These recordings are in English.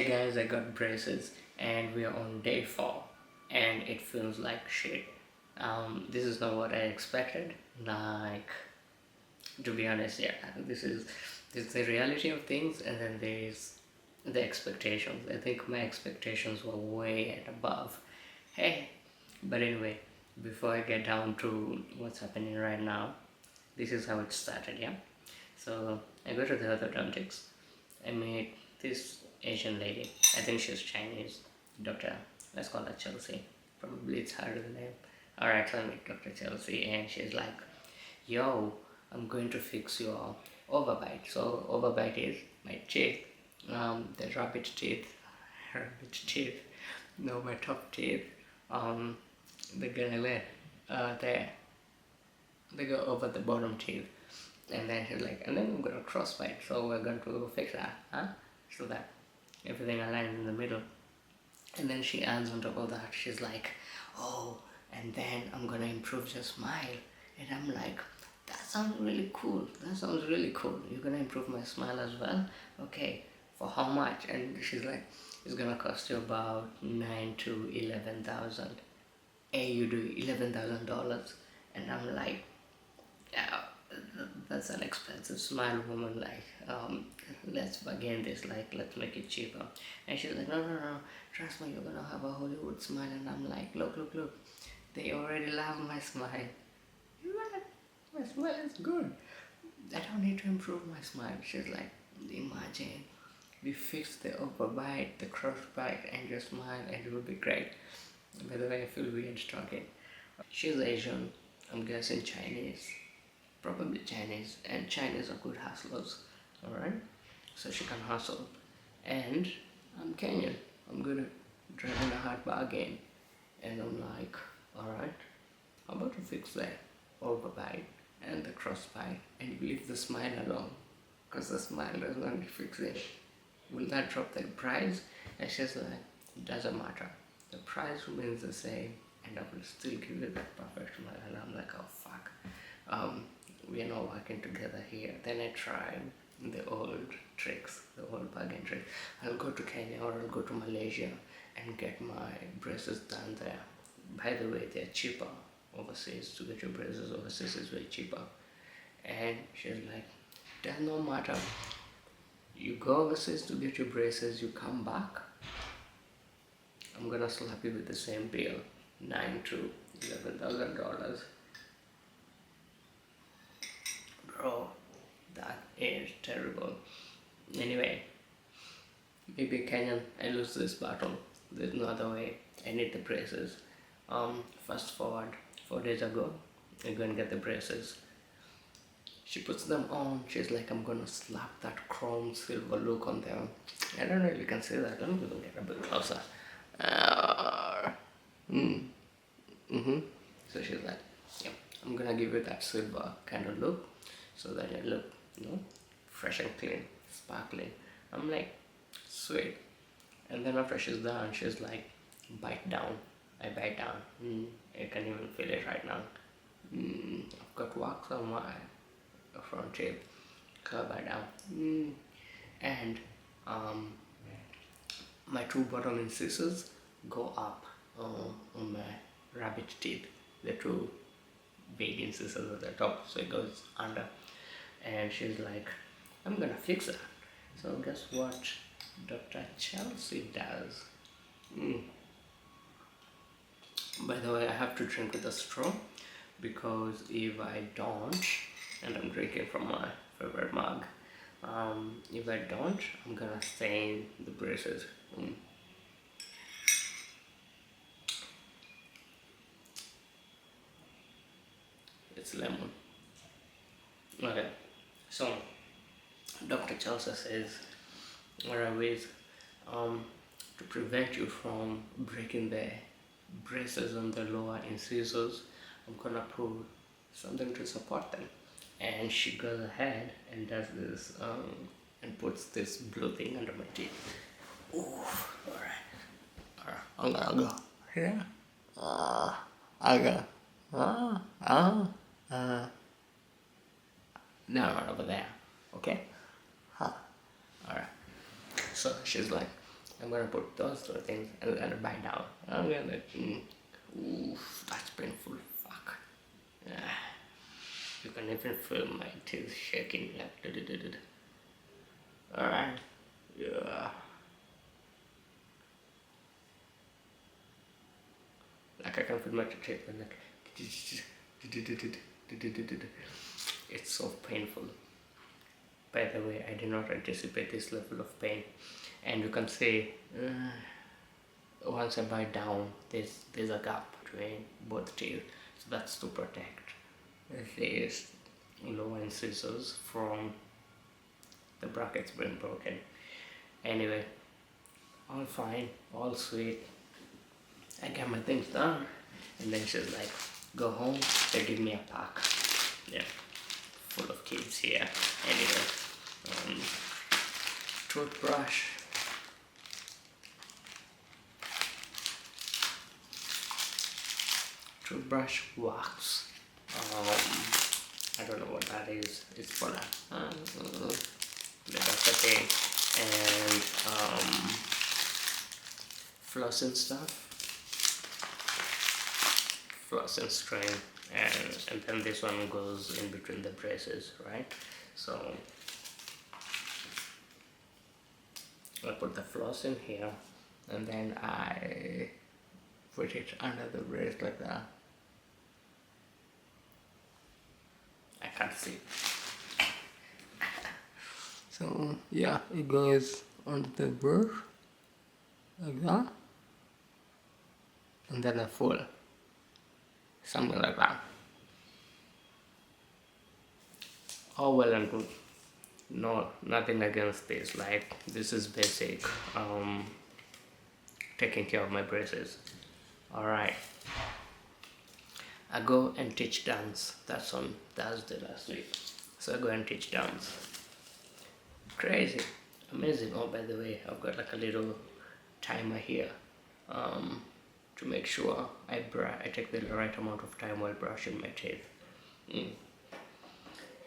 Hey guys, I got braces and we are on day 4 and it feels like shit. This is not what I expected. Like, to be honest, yeah, this is the reality of things, and then there's the expectations. I think my expectations were way and above. Hey, but anyway, before I get down to what's happening right now, this is how it started, yeah? So I go to the orthodontics. I meet this Asian lady. I think she's Chinese. Doctor, let's call her Chelsea. Probably it's harder name. Alright, so I meet Dr. Chelsea and she's like, yo, I'm going to fix your overbite. So overbite is my teeth, the rabbit teeth, no, my top teeth, the gonna there, they go over the bottom teeth. And then she's like, and then I'm gonna crossbite, so we're going to fix that, huh? So that everything aligns in the middle. And then she adds on top of that, she's like, oh, and then I'm gonna improve your smile. And I'm like, that sounds really cool. That sounds really cool. You're gonna improve my smile as well? Okay, for how much? And she's like, it's gonna cost you about 9 to 11,000. Hey, you do $11,000. And I'm like, yeah, that's an expensive smile, woman. Like, let's bargain this, like, let's make it cheaper. And she's like, no, trust me, you're gonna have a Hollywood smile. And I'm like, look, they already love my smile. What? My smile is good. I don't need to improve my smile. She's like, imagine we fix the upper bite, the cross bite, and your smile, and it will be great. By the way, I feel weird talking. She's Asian, I'm guessing Chinese, probably Chinese, and Chinese are good hustlers, alright? So she can hustle. And I'm Kenyan, I'm good at driving a hard bargain. And I'm like, alright, how about to fix the overbite and the crossbite and you leave the smile alone? Because the smile doesn't need fixing. Will that drop the price? And she's like, it doesn't matter. The price remains the same and I will still give you that perfect smile. And I'm like, oh fuck. We are not working together here. Then I tried the old tricks, the old bargain tricks. I'll go to Kenya or I'll go to Malaysia and get my braces done there. By the way, they're cheaper overseas. To get your braces overseas is way cheaper. And she's like, does no matter. You go overseas to get your braces, you come back, I'm gonna slap you with the same bill, $9 to $11,000. Bro, that is terrible. Anyway, maybe Kenyan, I lose this battle. There's no other way. I need the braces. Fast forward 4 days ago, I go and get the braces. She puts them on. She's like, I'm gonna slap that chrome silver look on them. I don't know if you can see that. Let me even get a bit closer. So she's like, yeah, I'm gonna give you that silver kind of look so that you look, fresh and clean, sparkling. I'm like, sweet. And then after she's done, she's like, bite down. I bite down. I can even feel it right now. I've got wax on my front tip. Curve it down. And my 2 bottom incisors go up on my rabbit teeth. The 2 big incisors at the top, so it goes under. And she's like, I'm gonna fix that. So guess what Dr. Chelsea does? By the way, I have to drink with a straw because if I don't, and I'm drinking from my favorite mug, if I don't, I'm gonna stain the braces. It's lemon. Okay, so Dr. Chelsea says there are ways to prevent you from breaking the braces on the lower incisors. I'm gonna put something to support them. And she goes ahead and does this and puts this blue thing under my teeth. Ooh, alright. I'm gonna go here. I go. No, not over there. Okay? Alright. So she's like, I'm gonna put those two things and then bite down. I'm gonna, oof, that's painful. Fuck. Ah, you can even feel my teeth shaking like. Alright. Yeah. Like I can feel my teeth like. It's so painful. By the way, I did not anticipate this level of pain, and you can see once I bite down, there's a gap between both teeth, so that's to protect these low end scissors from the brackets being broken. Anyway, all fine, all sweet. I got my things done, and then she's like, "Go home." They give me a pack. Yeah, full of kids here. Anyway, toothbrush, wax. I don't know what that is. It's for that. That's the thing. And floss and stuff. Floss and string. And then this one goes in between the braces, right? So I put the floss in here, and then I put it under the brace like that. I can't see. So yeah, it goes on the brush like that, and then I full, something like that. All well and good. No, nothing against this. Like, this is basic. Taking care of my braces. All right. I go and teach dance. That's on Thursday last week. So I go and teach dance. Crazy, amazing. Oh, by the way, I've got like a little timer here to make sure I take the right amount of time while brushing my teeth.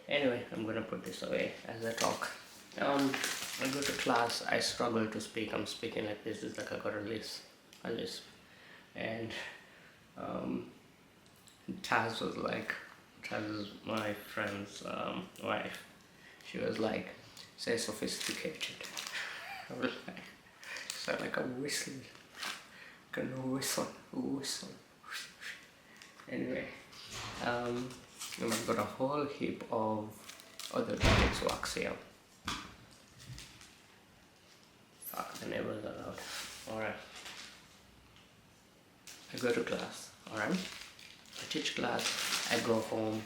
Anyway, I'm gonna put this away as I talk. I go to class. I struggle to speak. I'm speaking like this. It's like I got a lisp, and Taz was like, Taz is my friend's wife. She was like, "Say sophisticated." I was like, sound like a whistle. Can whistle. Anyway, I've got a whole heap of other latex wax here. Fuck, the neighbors are loud. Alright. I go to class, alright? I teach class, I go home,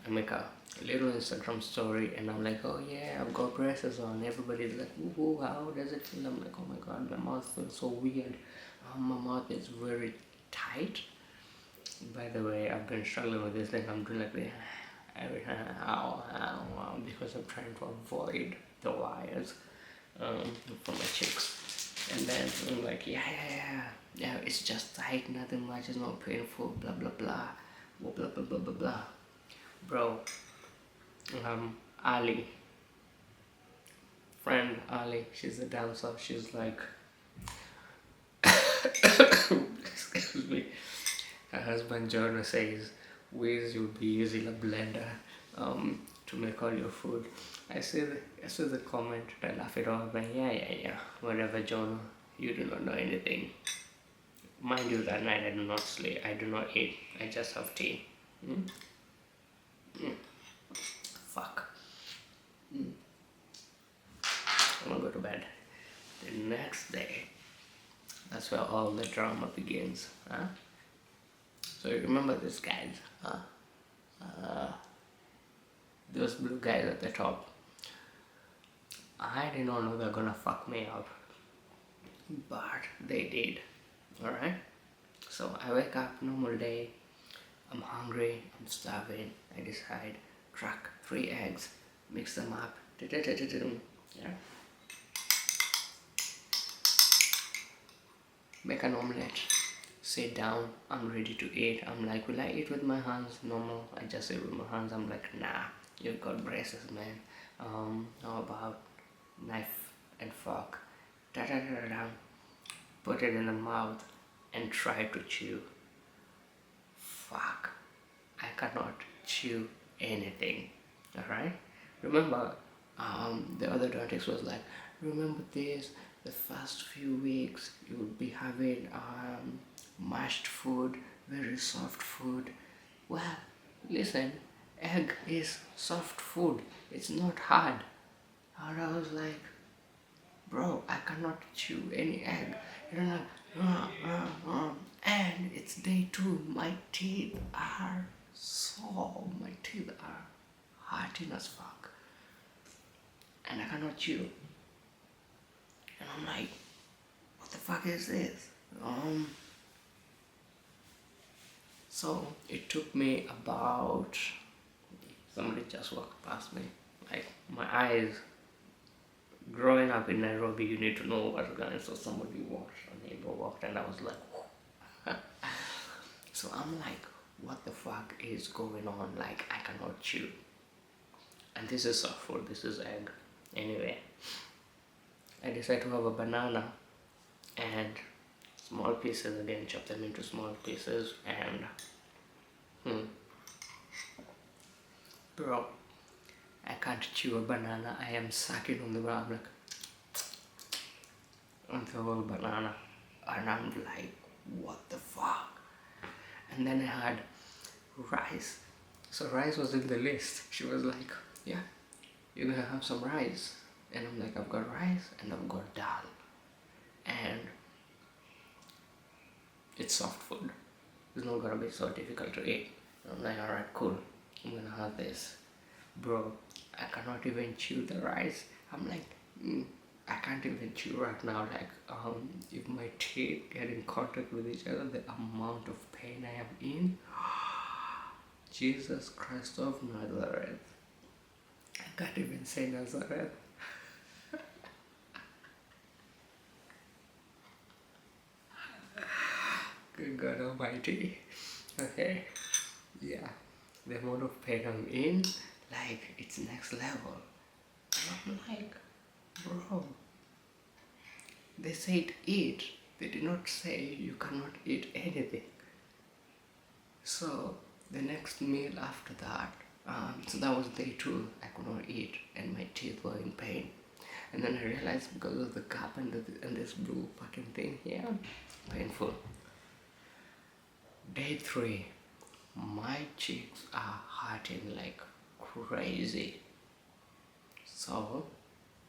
I make a little Instagram story, and I'm like, "Oh yeah, I've got braces on." Everybody's like, "Ooh, how does it feel?" I'm like, "Oh my god, my mouth feels so weird. My mouth is very tight." By the way, I've been struggling with this thing. I'm doing like this every time, because I'm trying to avoid the wires from my cheeks. And then I'm like, yeah, it's just tight, nothing much, it's not painful, blah blah blah, blah blah blah blah blah. Bro, Ali, friend Ali, she's a dancer. She's like, excuse me. Her husband Jonah says, "Wiz, you'll be using a blender to make all your food." I see the comment, I laugh it off, but yeah, whatever, Jonah, you do not know anything. Mind you, that night I do not sleep, I do not eat, I just have tea. Fuck. I'm gonna go to bed. The next day, that's where all the drama begins, huh? So you remember these guys, huh? Those blue guys at the top. I did not know they're gonna fuck me up, but they did. Alright? So I wake up, normal day, I'm hungry, I'm starving, I decide, crack 3 eggs, mix them up, yeah? Make an omelette, sit down, I'm ready to eat. I'm like, will I eat with my hands? Normal, I just eat with my hands. I'm like, nah, you've got braces, man. How about knife and fork? Da da da da da. put it in the mouth, and try to chew. Fuck, I cannot chew anything. Alright? Remember, the other dentist was like, remember this, the first few weeks you will be having mashed food, very soft food. Well, listen, egg is soft food, it's not hard. And I was like, bro, I cannot chew any egg. You know, and it's day 2. My teeth are sore. My teeth are hurting as fuck, and I cannot chew. And I'm like, what the fuck is this? So it took me about. Somebody just walked past me. Like my eyes. Growing up in Nairobi, you need to know what's going on. So somebody walked, a neighbor walked, and I was like, so I'm like, what the fuck is going on? Like, I cannot chew. And this is soft food, this is egg. Anyway, I decided to have a banana and small pieces again, chop them into small pieces, and bro, I can't chew a banana. I am sucking on the ground like on the whole banana, and I'm like, what the fuck? And then I had rice. So rice was in the list. She was like, yeah, you're gonna have some rice. And I'm like, I've got rice and I've got dal, and it's soft food. It's not gonna be so difficult to eat. And I'm like, alright, cool, I'm gonna have this. Bro, I cannot even chew the rice. I'm like, I can't even chew right now. Like, if my teeth get in contact with each other, the amount of pain I am in. Jesus Christ of Nazareth. I can't even say Nazareth. Good God Almighty. Okay. Yeah. The amount of pain I'm in, like, it's next level. And I'm like, bro, they said eat. They did not say you cannot eat anything. So the next meal after that, so that was day 2. I could not eat and my teeth were in pain. And then I realized because of the gap and this blue fucking thing here, painful. Day 3, my cheeks are hurting like crazy. So,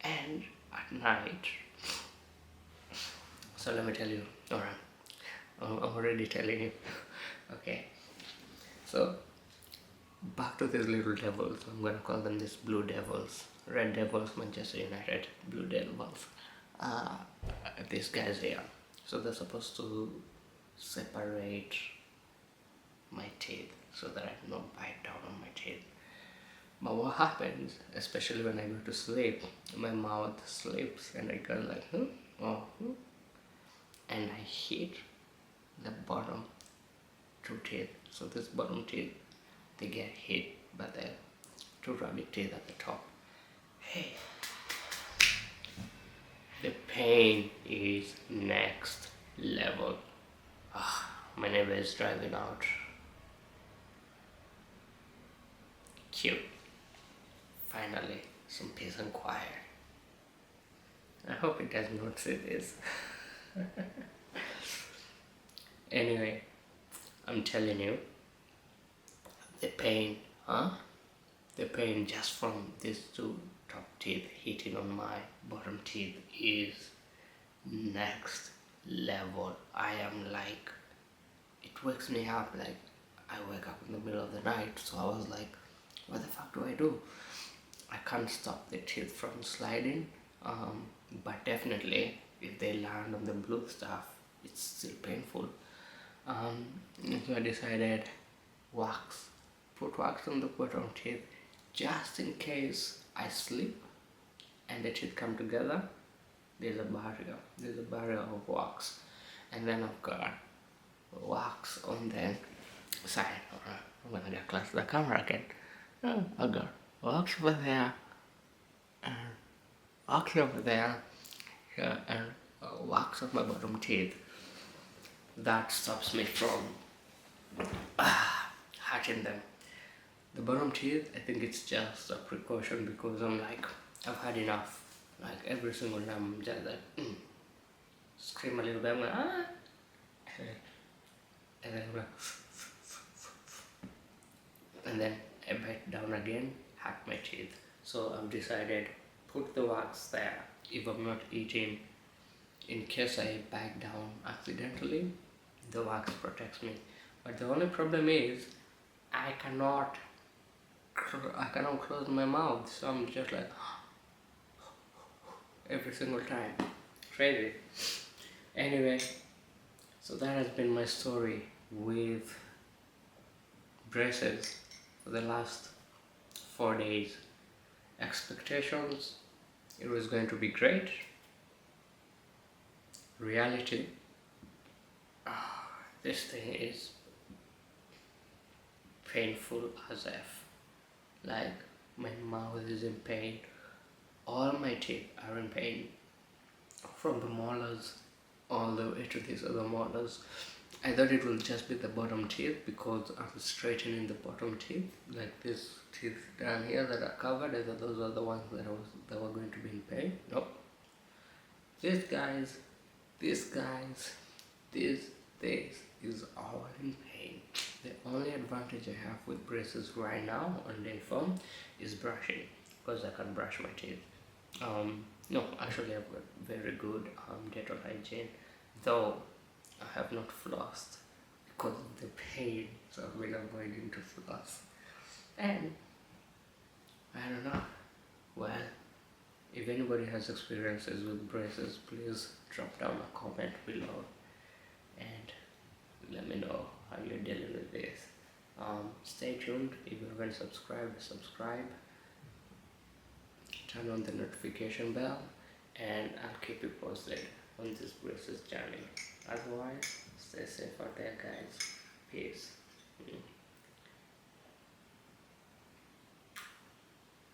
and at night, so let me tell you, alright, I'm already telling you. Okay, so back to these little devils. I'm gonna call them these blue devils. Red devils, Manchester United. Blue devils. These guys here. So they're supposed to separate my teeth so that I do not bite down on my teeth. But what happens, especially when I go to sleep, my mouth slips and I go like, and I hit the bottom 2 teeth. So this bottom teeth, they get hit by the 2 rabbit teeth at the top. Hey, the pain is next level. My neighbor is driving out. Cute. Finally, some peace and quiet. I hope it does not see this. Anyway, I'm telling you, the pain, the pain just from these 2 top teeth hitting on my bottom teeth is next level. I am like, it wakes me up, like I wake up in the middle of the night. So I was like, what the fuck do I do? I can't stop the teeth from sliding, but definitely if they land on the blue stuff, it's still painful. So I decided put wax on the bottom teeth just in case I sleep and the teeth come together. There's a barrier of wax, and then I've got wax on the side. Alright, I'm gonna get close to the camera again. I've got wax over there and wax over there, and wax on my bottom teeth. That stops me from hurting them. The bottom teeth, I think it's just a precaution because I'm like, I've had enough. Like every single time I'm just like, scream a little bit, I'm like, ah, and then I'm like, and then I bite down again, hack my teeth. So I've decided, put the wax there. If I'm not eating, in case I bite down accidentally, the wax protects me. But the only problem is, I cannot close my mouth, so I'm just like every single time. Crazy. Anyway, so that has been my story with braces for the last 4 days. Expectations, it was going to be great. Reality, this thing is painful as F. Like, my mouth is in pain, all my teeth are in pain, from the molars all the way to these other molars. I thought it will just be the bottom teeth because I'm straightening the bottom teeth, like these teeth down here that are covered. I thought those are the ones that were going to be in pain. Nope. This is all in pain. The only advantage I have with braces right now on day 4 is brushing, because I can brush my teeth. No, actually I've got very good dental hygiene, though I have not flossed because of the pain, so I've been avoiding to floss. And I don't know, well, if anybody has experiences with braces, please drop down a comment below and let me know how you're dealing with this. Stay tuned. If you haven't subscribed, subscribe, turn on the notification bell, and I'll keep you posted on this braces journey. Otherwise, stay safe out there, guys. Peace.